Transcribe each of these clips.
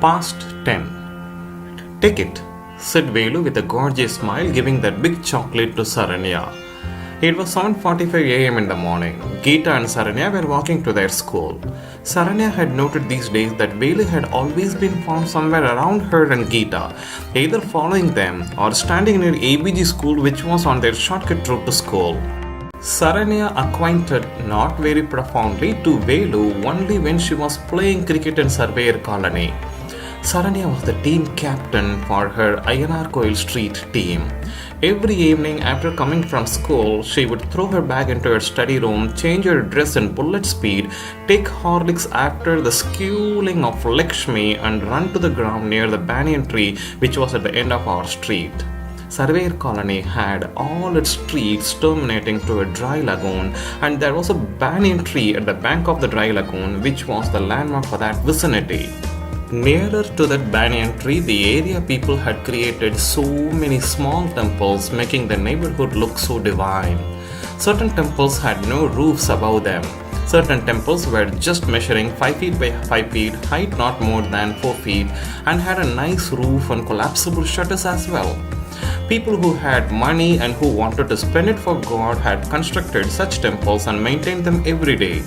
Past 10. Take it, said Velu with a gorgeous smile, giving that big chocolate to Saranya. It was 7:45 a.m. in the morning. Geeta and Saranya were walking to their school. Saranya had noted these days that Velu had always been found somewhere around her and Geeta, either following them or standing near ABG school, which was on their shortcut route to school. Saranya acquainted not very profoundly to Velu only when she was playing cricket in Surveyor Colony. Saranya was the team captain for her INR Coil Street team. Every evening after coming from school, she would throw her bag into her study room, change her dress in bullet speed, take Horlicks after the squealing of Lakshmi and run to the ground near the banyan tree which was at the end of our street. Surveyor Colony had all its streets terminating to a dry lagoon, and there was a banyan tree at the bank of the dry lagoon which was the landmark for that vicinity. Nearer to that banyan tree, the area people had created so many small temples, making the neighborhood look so divine. Certain temples had no roofs above them. Certain temples were just measuring 5 feet by 5 feet, height not more than 4 feet, and had a nice roof and collapsible shutters as well. People who had money and who wanted to spend it for God had constructed such temples and maintained them every day.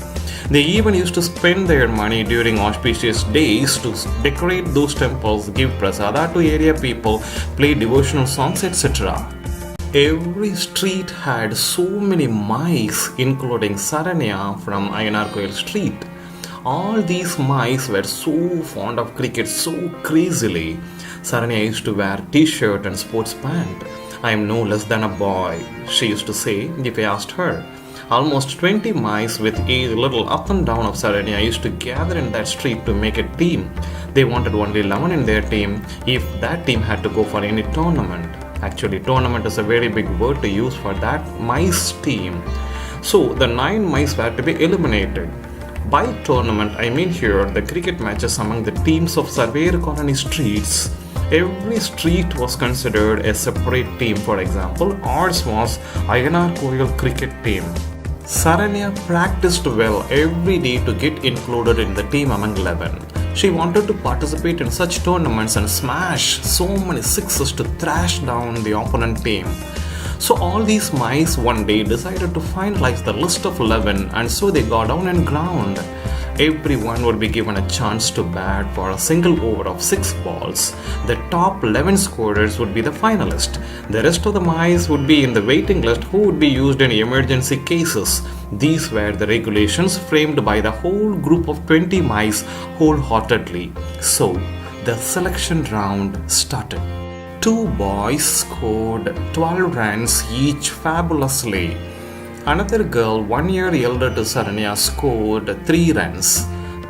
They even used to spend their money during auspicious days to decorate those temples, give prasada to area people, play devotional songs, etc. Every street had so many mice, including Saranya from INR Coil Street. All these mice were so fond of cricket so crazily. Saranya used to wear t-shirt and sports pant. "I am no less than a boy," she used to say if I asked her. Almost 20 mice with a little up and down of Saranya used to gather in that street to make a team. They wanted only 11 in their team if that team had to go for any tournament. Actually, tournament is a very big word to use for that mice team. So the 9 mice were to be eliminated. By tournament, I mean here the cricket matches among the teams of Surveyor Colony streets. Every street was considered a separate team. For example, ours was INR Coil cricket team. Saranya practiced well every day to get included in the team among 11. She wanted to participate in such tournaments and smash so many sixes to thrash down the opponent team. So all these mice one day decided to finalize the list of 11, and so they got down and ground. Everyone would be given a chance to bat for a single over of 6 balls. The top 11 scorers would be the finalist. The rest of the mice would be in the waiting list who would be used in emergency cases. These were the regulations framed by the whole group of 20 mice wholeheartedly. So the selection round started. 2 boys scored 12 runs each fabulously. Another girl 1 year elder to Saranya scored 3 runs.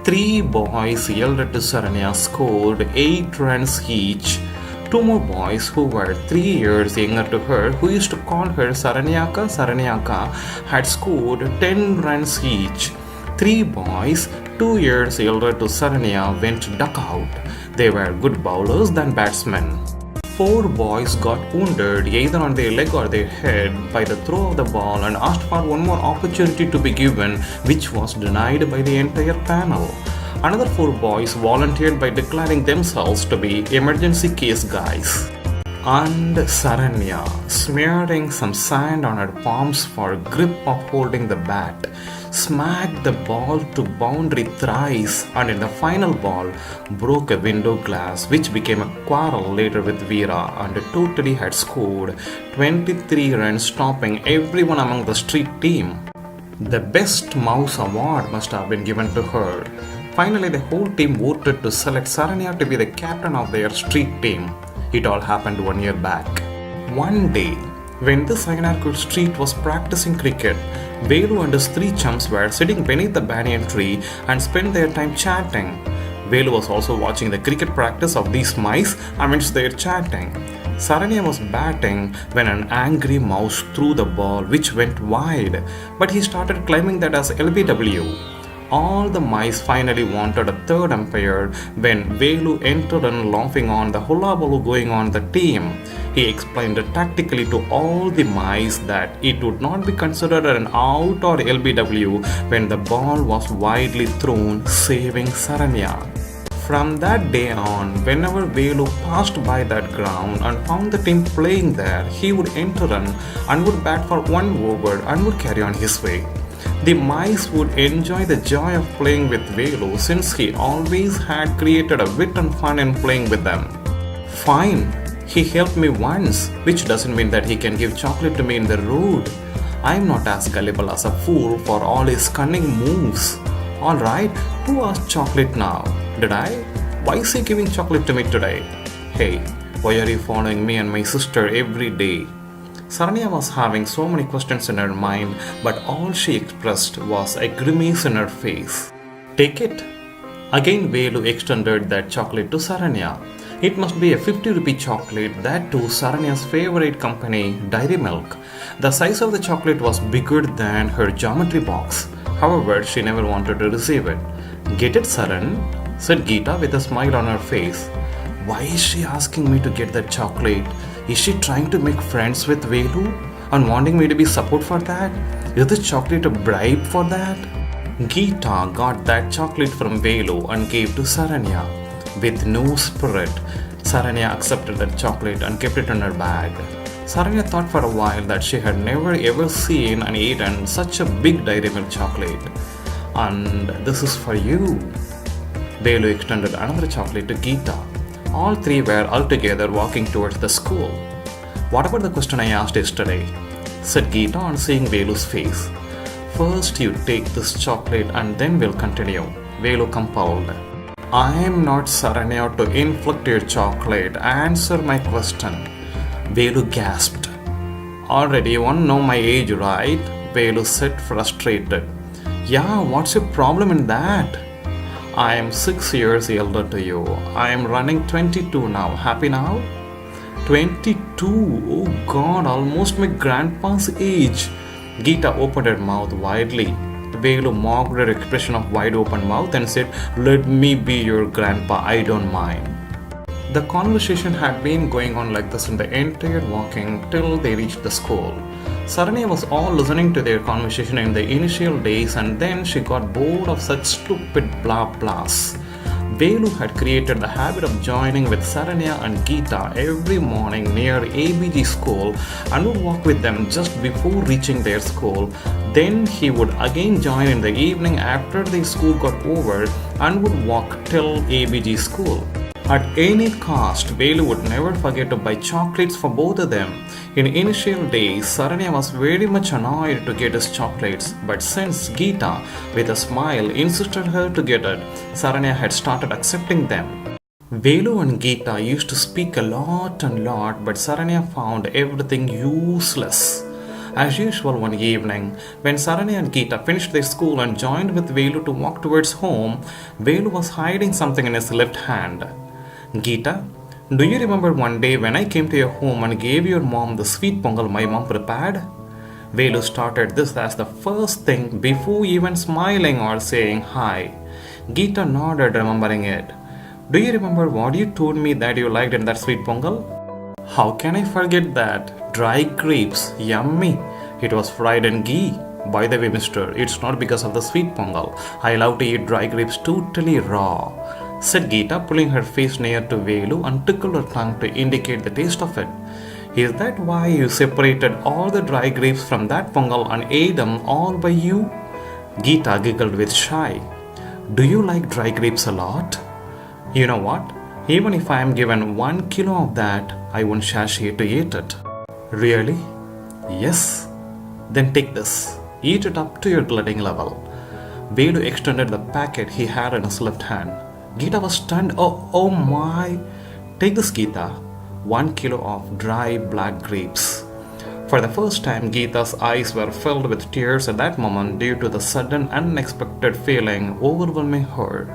3 boys elder to Saranya scored 8 runs each. 2 more boys who were 3 years younger to her, who used to call her Saranyaka, had scored 10 runs each. 3 boys 2 years elder to Saranya went duck out. They were good bowlers than batsmen. 4 boys got wounded either on their leg or their head by the throw of the ball and asked for one more opportunity to be given, which was denied by the entire panel. Another 4 boys volunteered by declaring themselves to be emergency case guys. And Saranya, smearing some sand on her palms for grip of holding the bat, smacked the ball to boundary thrice, and in the final ball broke a window glass, which became a quarrel later with Veera, and totally had scored 23 runs, stopping everyone among the street team. The best mouse award must have been given to her. Finally, the whole team voted to select Saranya to be the captain of their street team. It all happened 1 year back. One day, when this INR street was practicing cricket, Velu and his 3 chums were sitting beneath the banyan tree and spent their time chatting. Velu was also watching the cricket practice of these mice amidst their chatting. Saranya was batting when an angry mouse threw the ball, which went wide, but he started claiming that as LBW. All the mice finally wanted a third umpire when Velu entered and laughing on the hullabaloo going on the team. He explained tactically to all the mice that it would not be considered an out or LBW when the ball was widely thrown, saving Saranya. From that day on, whenever Velu passed by that ground and found the team playing there, he would enter and would bat for one over and would carry on his way. The mice would enjoy the joy of playing with Velu since he always had created a wit and fun in playing with them. Fine, he helped me once, which doesn't mean that he can give chocolate to me in the road. I'm not as gullible as a fool for all his cunning moves. Alright, who asked chocolate now? Did I? Why is he giving chocolate to me today? Hey, why are you following me and my sister every day? Saranya was having so many questions in her mind, but all she expressed was a grimace in her face. Take it. Again, Velu extended that chocolate to Saranya. It must be a 50 rupee chocolate, that too Saranya's favorite company, Dairy Milk. The size of the chocolate was bigger than her geometry box. However, she never wanted to receive it. Get it, Saran? Said Geeta with a smile on her face. Why is she asking me to get that chocolate? Is she trying to make friends with Velu and wanting me to be support for that? Is this chocolate a bribe for that? Geeta got that chocolate from Velu and gave to Saranya. With no spirit, Saranya accepted that chocolate and kept it in her bag. Saranya thought for a while that she had never ever seen and eaten such a big Dairy Milk chocolate. And this is for you. Velu extended another chocolate to Geeta. All three were altogether walking towards the school. What about the question I asked yesterday? Said Geeta on seeing Velu's face. First you take this chocolate and then we'll continue. Velu compelled. I am not Saranya to inflict your chocolate. Answer my question. Velu gasped. Already you want to know my age, right? Velu said frustrated. Yeah, what's your problem in that? I am 6 years elder to you. I am running 22 now. Happy now? 22? Oh God, almost my grandpa's age. Geeta opened her mouth widely. Velu mocked her expression of wide open mouth and said, Let me be your grandpa, I don't mind. The conversation had been going on like this in the entire walking till they reached the school. Saranya was all listening to their conversation in the initial days and then she got bored of such stupid blah blahs. Velu had created the habit of joining with Saranya and Geeta every morning near ABG school and would walk with them just before reaching their school. Then he would again join in the evening after the school got over and would walk till ABG school. At any cost, Velu would never forget to buy chocolates for both of them. In initial days, Saranya was very much annoyed to get his chocolates, but since Geeta, with a smile, insisted her to get it, Saranya had started accepting them. Velu and Geeta used to speak a lot, but Saranya found everything useless. As usual one evening, when Saranya and Geeta finished their school and joined with Velu to walk towards home, Velu was hiding something in his left hand. Geeta, do you remember one day when I came to your home and gave your mom the sweet pongal my mom prepared? Velu started this as the first thing before even smiling or saying hi. Geeta nodded, remembering it. Do you remember what you told me that you liked in that sweet pongal? How can I forget that? Dry grapes, yummy. It was fried in ghee. By the way, mister, it's not because of the sweet pongal. I love to eat dry grapes totally raw, said Geeta, pulling her face near to Velu and tickled her tongue to indicate the taste of it. Is that why you separated all the dry grapes from that pongal and ate them all by you? Geeta giggled with shy. Do you like dry grapes a lot? You know what? Even if I am given 1 kilo of that, I won't sashay to eat it. Really? Yes. Then take this. Eat it up to your glutting level. Velu extended the packet he had in his left hand. Geeta was stunned. Oh my! Take this, Geeta. 1 kilo of dry black grapes. For the first time, Geeta's eyes were filled with tears at that moment due to the sudden unexpected feeling overwhelming her.